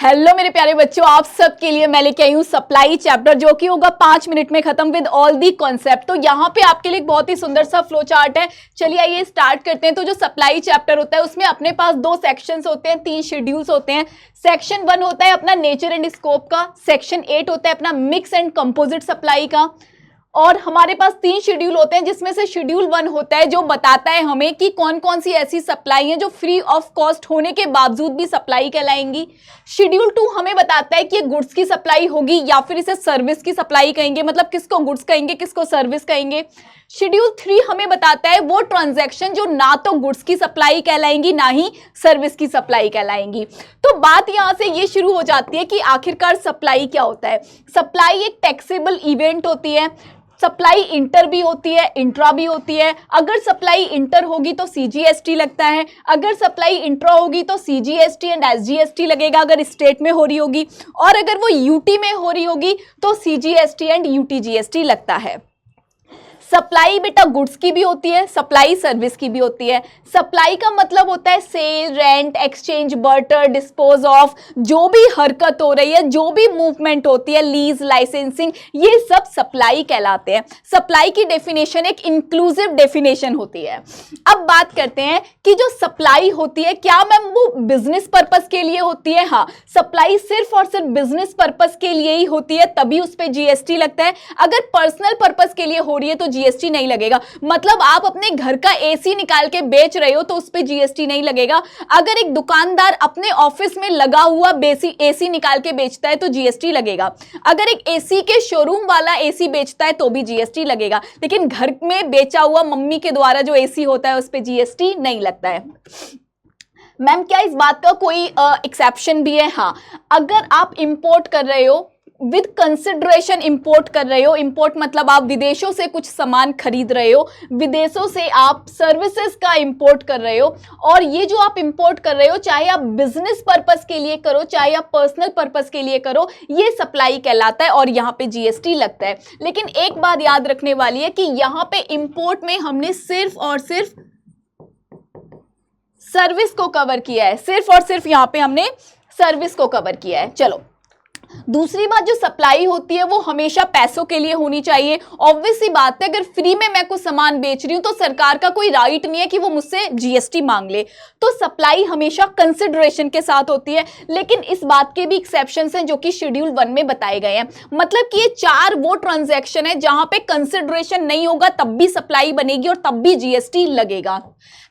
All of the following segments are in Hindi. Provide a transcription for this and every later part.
हेलो मेरे प्यारे बच्चों, आप सबके लिए मैं लेके आई हूँ सप्लाई चैप्टर, जो कि होगा 5 मिनट में खत्म विद ऑल दी कॉन्सेप्ट। तो यहाँ पे आपके लिए एक बहुत ही सुंदर सा फ्लो चार्ट है। चलिए आइए स्टार्ट करते हैं। तो जो सप्लाई चैप्टर होता है उसमें अपने पास 2 सेक्शंस होते हैं, 3 शेड्यूल्स होते हैं। सेक्शन 1 होता है अपना नेचर एंड स्कोप का, सेक्शन 8 होता है अपना मिक्स एंड कंपोजिट सप्लाई का, और हमारे पास 3 शेड्यूल होते हैं, जिसमें से शेड्यूल 1 होता है जो बताता है हमें कि कौन कौन सी ऐसी सप्लाई है जो फ्री ऑफ कॉस्ट होने के बावजूद भी सप्लाई कहलाएंगी। शेड्यूल 2 हमें बताता है कि ये गुड्स की सप्लाई होगी या फिर इसे सर्विस की सप्लाई कहेंगे, मतलब किसको गुड्स कहेंगे किसको सर्विस कहेंगे। शेड्यूल 3 हमें बताता है वो ट्रांजैक्शन जो ना तो गुड्स की सप्लाई कहलाएंगी ना ही सर्विस की सप्लाई कहलाएंगी। तो बात यहां से ये शुरू हो जाती है कि आखिरकार सप्लाई क्या होता है। सप्लाई एक टैक्सेबल इवेंट होती है। सप्लाई इंटर भी होती है, इंट्रा भी होती है। अगर सप्लाई इंटर होगी तो सीजीएसटी लगता है, अगर सप्लाई इंट्रा होगी तो सीजीएसटी एंड एसजीएसटी लगेगा अगर स्टेट में हो रही होगी, और अगर वो यूटी में हो रही होगी तो सीजीएसटी एंड यूटीजीएसटी लगता है। सप्लाई बेटा गुड्स की भी होती है, सप्लाई सर्विस की भी होती है। सप्लाई का मतलब होता है sale, rent, exchange, barter, dispose of, जो भी हरकत हो रही है, जो भी मूवमेंट होती है, लीज, लाइसेंसिंग, ये सब सप्लाई कहलाते हैं। सप्लाई की डेफिनेशन एक इंक्लूसिव डेफिनेशन होती है। अब बात करते हैं कि जो सप्लाई होती है, क्या मैम वो बिजनेस पर्पस के लिए होती है? हाँ, सप्लाई सिर्फ और सिर्फ बिजनेस पर्पस के लिए ही होती है, तभी उस पर जीएसटी लगता है। अगर पर्सनल पर्पस के लिए हो रही है तो जीएसटी नहीं लगेगा। मतलब आप अपने घर का एसी निकाल के बेच रहे हो तो उस पे जीएसटी नहीं लगेगा। अगर एक दुकानदार अपने ऑफिस में लगा हुआ एसी निकाल के बेचता है तो जीएसटी लगेगा। अगर एक एसी के शोरूम वाला एसी बेचता है तो भी जीएसटी लगेगा। लेकिन घर में बेचा हुआ मम्मी के द्वारा जो एसी होता है उस पे जीएसटी नहीं लगता है। मैम क्या इस बात का कोई एक्सेप्शन भी है? हाँ, अगर आप इंपोर्ट कर रहे हो विद कंसिडरेशन, इंपोर्ट कर रहे हो, इंपोर्ट मतलब आप विदेशों से कुछ सामान खरीद रहे हो, विदेशों से आप सर्विसेज का इंपोर्ट कर रहे हो, और ये जो आप इंपोर्ट कर रहे हो चाहे आप बिजनेस पर्पस के लिए करो चाहे आप पर्सनल पर्पस के लिए करो, ये सप्लाई कहलाता है और यहाँ पे जीएसटी लगता है। लेकिन एक बात याद रखने वाली है कि यहाँ पे इंपोर्ट में हमने सिर्फ और सिर्फ सर्विस को कवर किया है, सिर्फ और सिर्फ यहाँ पे हमने सर्विस को कवर किया है। चलो, दूसरी बात, जो सप्लाई होती है वो हमेशा पैसों के लिए होनी चाहिए। ऑब्वियस सी बात है, अगर फ्री में मैं कुछ सामान बेच रही हूं तो सरकार का कोई राइट नहीं है कि वो मुझसे जीएसटी मांग ले। तो सप्लाई हमेशा कंसिडरेशन के साथ होती है। लेकिन इस बात के भी एक्सेप्शंस हैं जो कि शेड्यूल 1 में बताए गए हैं। मतलब कि ये 4 वो ट्रांजैक्शन है जहां पे कंसिडरेशन नहीं होगा तब भी सप्लाई बनेगी और तब भी जीएसटी लगेगा।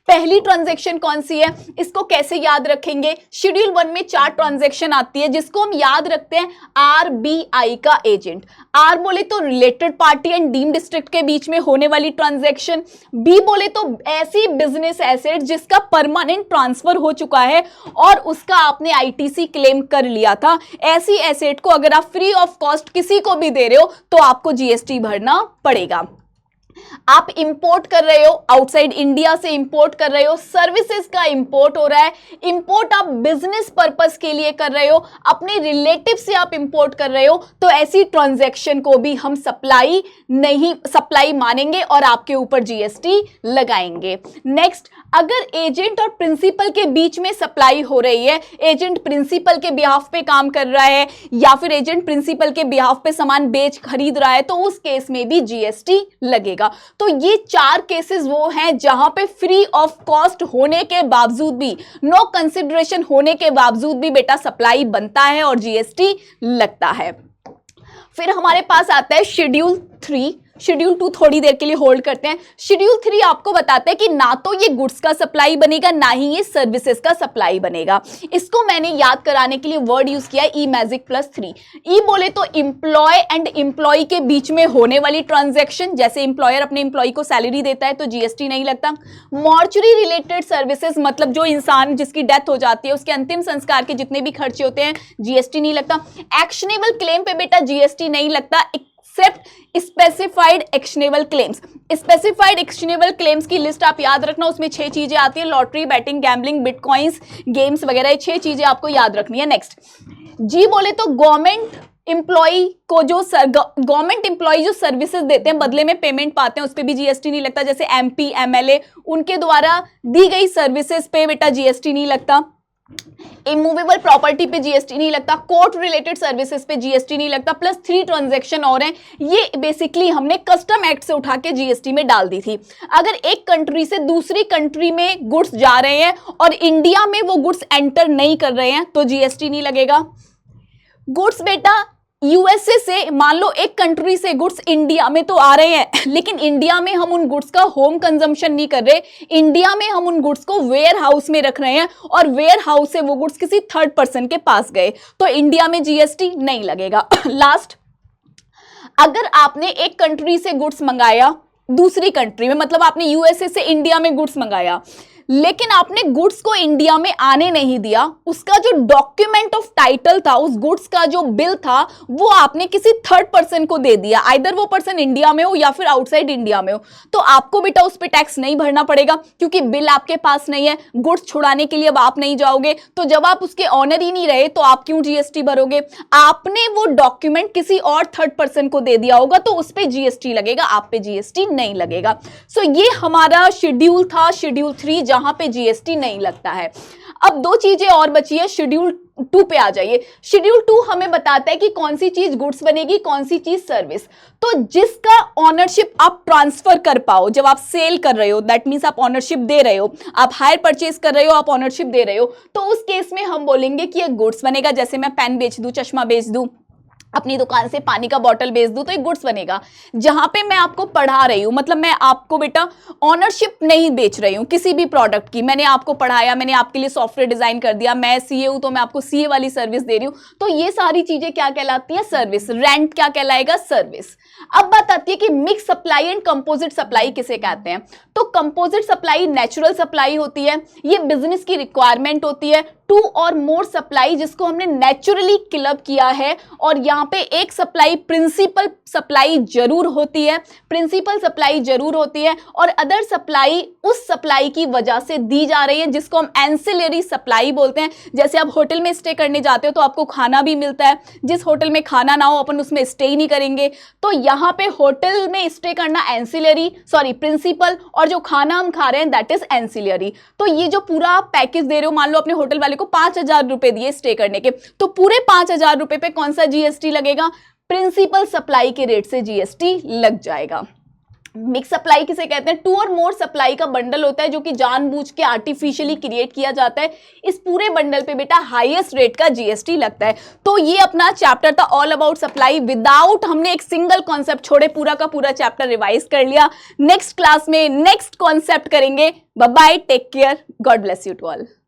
पहली ट्रांजैक्शन कौन सी है, इसको कैसे याद रखेंगे? शेड्यूल 1 में 4 ट्रांजैक्शन आती है जिसको हम याद रखते हैं आरबीआई का एजेंट। आर बोले तो related party and deemed district के बीच में होने वाली ट्रांजैक्शन। बी बोले तो ऐसी बिजनेस एसेट जिसका परमानेंट ट्रांसफर हो चुका है और उसका आपने आईटीसी क्लेम कर लिया था। ऐसी एसेट को अगर आप फ्री ऑफ कॉस्ट किसी को भी दे रहे हो तो आपको जीएसटी भरना पड़ेगा। आप इंपोर्ट कर रहे हो, आउटसाइड इंडिया से इंपोर्ट कर रहे हो, सर्विसेज का इंपोर्ट हो रहा है। इंपोर्ट आप बिजनेस पर्पस के लिए कर रहे हो, अपने रिलेटिव से आप इंपोर्ट कर रहे हो, तो ऐसी ट्रांजैक्शन को भी हम सप्लाई मानेंगे और आपके ऊपर जीएसटी लगाएंगे। नेक्स्ट, अगर एजेंट और प्रिंसिपल के बीच में सप्लाई हो रही है, एजेंट प्रिंसिपल के बिहाफ पे काम कर रहा है या फिर एजेंट प्रिंसिपल के बिहाफ पे सामान बेच खरीद रहा है, तो उस केस में भी जीएसटी लगेगा। तो ये 4 केसेस वो हैं जहां पे फ्री ऑफ कॉस्ट होने के बावजूद भी, नो कंसिडरेशन होने के बावजूद भी बेटा सप्लाई बनता है और जीएसटी लगता है। फिर हमारे पास आता है शेड्यूल 3। शेड्यूल 2 थोड़ी देर के लिए होल्ड करते हैं। शेड्यूल 3 आपको बताता है कि ना तो ये गुड्स का सप्लाई बनेगा ना ही ये सर्विसेज का सप्लाई बनेगा। इसको मैंने याद कराने के लिए वर्ड यूज किया है ई मैजिक +3। ई बोले तो इंप्लॉय एंड इंप्लॉय के बीच में होने वाली ट्रांजैक्शन, जैसे इंप्लॉयर अपने इंप्लॉय को सैलरी देता है तो जीएसटी नहीं लगता। मॉर्चरी रिलेटेड सर्विसेज, मतलब जो इंसान जिसकी डेथ हो जाती है उसके अंतिम संस्कार के जितने भी खर्चे होते हैं जीएसटी नहीं लगता। एक्शनेबल क्लेम पे बेटा जीएसटी नहीं लगता except specified actionable claims. Specified actionable claims की लिस्ट आप याद रखना, उसमें 6 चीजें आती है, lottery, betting, gambling, bitcoins, games वगैरह, ये 6 चीजें आपको याद रखनी है। नेक्स्ट, जी बोले तो गवर्नमेंट एम्प्लॉय को जो गवर्नमेंट एम्प्लॉय जो सर्विसेज देते हैं बदले में पेमेंट पाते हैं उस पर भी जीएसटी नहीं लगता। जैसे एमपी, एमएलए, उनके द्वारा दी गई सर्विसेज पे बेटा जीएसटी नहीं लगता। इमूवेबल प्रॉपर्टी पे जीएसटी नहीं लगता, कोर्ट रिलेटेड सर्विसेज पे जीएसटी नहीं लगता, प्लस 3 ट्रांजैक्शन और हैं, ये बेसिकली हमने कस्टम एक्ट से उठा के जीएसटी में डाल दी थी। अगर एक कंट्री से दूसरी कंट्री में गुड्स जा रहे हैं और इंडिया में वो गुड्स एंटर नहीं कर रहे हैं तो जीएसटी नहीं लगेगा। गुड्स बेटा यूएसए से, मान लो एक कंट्री से गुड्स इंडिया में तो आ रहे हैं, लेकिन इंडिया में हम उन गुड्स का होम कंजम्पशन नहीं कर रहे, इंडिया में हम उन गुड्स को वेयर हाउस में रख रहे हैं और वेयर हाउस से वो गुड्स किसी थर्ड पर्सन के पास गए तो इंडिया में जीएसटी नहीं लगेगा। लास्ट, अगर आपने एक कंट्री से गुड्स मंगाया दूसरी कंट्री में, मतलब आपने यूएसए से इंडिया में गुड्स मंगाया, लेकिन आपने गुड्स को इंडिया में आने नहीं दिया, उसका जो डॉक्यूमेंट ऑफ टाइटल था, उस गुड्स का जो बिल था, वो आपने किसी थर्ड पर्सन को दे दिया, आइदर वो पर्सन इंडिया में हो या फिर आउटसाइड इंडिया में हो, तो आपको बेटा उस पर टैक्स नहीं भरना पड़ेगा क्योंकि बिल आपके पास नहीं है, गुड्स छुड़ाने के लिए अब आप नहीं जाओगे, तो जब आप उसके ऑनर ही नहीं रहे तो आप क्यों जीएसटी भरोगे? आपने वो डॉक्यूमेंट किसी और थर्ड पर्सन को दे दिया होगा तो उस पर जीएसटी लगेगा, आप पे जीएसटी नहीं लगेगा। सो ये हमारा शेड्यूल था, शेड्यूल 3, जहां पे जीएसटी नहीं लगता है। अब दो चीजें और बची है, शेड्यूल 2 पे आ जाइए। शेड्यूल 2 हमें बताता है कि कौन सी चीज गुड्स बनेगी, कौन सी चीज सर्विस। तो जिसका ऑनरशिप आप ट्रांसफर कर पाओ, जब आप सेल कर रहे हो, दैट मींस आप ऑनरशिप दे रहे हो, आप हायर परचेज कर रहे हो, आप ऑनरशिप दे रहे हो, तो उस केस में हम बोलेंगे कि ये गुड्स बनेगा। जैसे मैं पेन बेच दूं, चश्मा बेच दूं, अपनी दुकान से पानी का बॉटल बेच दूं, तो एक गुड्स बनेगा। जहां पे मैं आपको पढ़ा रही हूं, मतलब मैं आपको बेटा ऑनरशिप नहीं बेच रही हूं किसी भी प्रोडक्ट की, मैंने आपको पढ़ाया, मैंने आपके लिए सॉफ्टवेयर डिजाइन कर दिया, मैं सीए हूं तो मैं आपको सीए वाली सर्विस दे रही हूं, तो ये सारी चीजें क्या कहलाती है? सर्विस। रेंट क्या कहलाएगा? सर्विस। अब बात आती है कि mix supply and composite supply किसे कहते हैं। तो कंपोजिट सप्लाई नेचुरल सप्लाई होती है, ये बिजनेस की रिक्वायरमेंट होती है, 2 और मोर सप्लाई जिसको हमने नेचुरली क्लब किया है, और यहाँ पे एक सप्लाई प्रिंसिपल सप्लाई जरूर होती है, प्रिंसिपल सप्लाई जरूर होती है, और अदर सप्लाई उस सप्लाई की वजह से दी जा रही है जिसको हम एंसिलरी सप्लाई बोलते हैं। जैसे आप होटल में स्टे करने जाते हो तो आपको खाना भी मिलता है, जिस होटल में खाना ना हो अपन उसमें स्टे ही नहीं करेंगे, तो यहाँ पे होटल में स्टे करना एंसिलरी, सॉरी प्रिंसिपल, और जो खाना हम खा रहे हैं दैट इज एंसिलरी। तो ये जो पूरा आप पैकेज दे रहे हो, मान लो अपने होटल वाले को 5,000 रुपए दिए स्टे करने के, तो पूरे 5,000 रुपए पे कौन सा जीएसटी लगेगा? प्रिंसिपल सप्लाई के रेट से जीएसटी लग जाएगा। मिक्स सप्लाई किसे कहते हैं? 2 और मोर सप्लाई का बंडल होता है जो कि जानबूझ के आर्टिफिशियली क्रिएट किया जाता है। इस पूरे बंडल पे बेटा हाईएस्ट रेट का जीएसटी लगता है। तो ये अपना चैप्टर था ऑल अबाउट सप्लाई, विदाउट हमने एक सिंगल कॉन्सेप्ट छोड़े पूरा का पूरा चैप्टर रिवाइज कर लिया। नेक्स्ट क्लास में नेक्स्ट कॉन्सेप्ट करेंगे। Bye bye, take care, God bless you to all.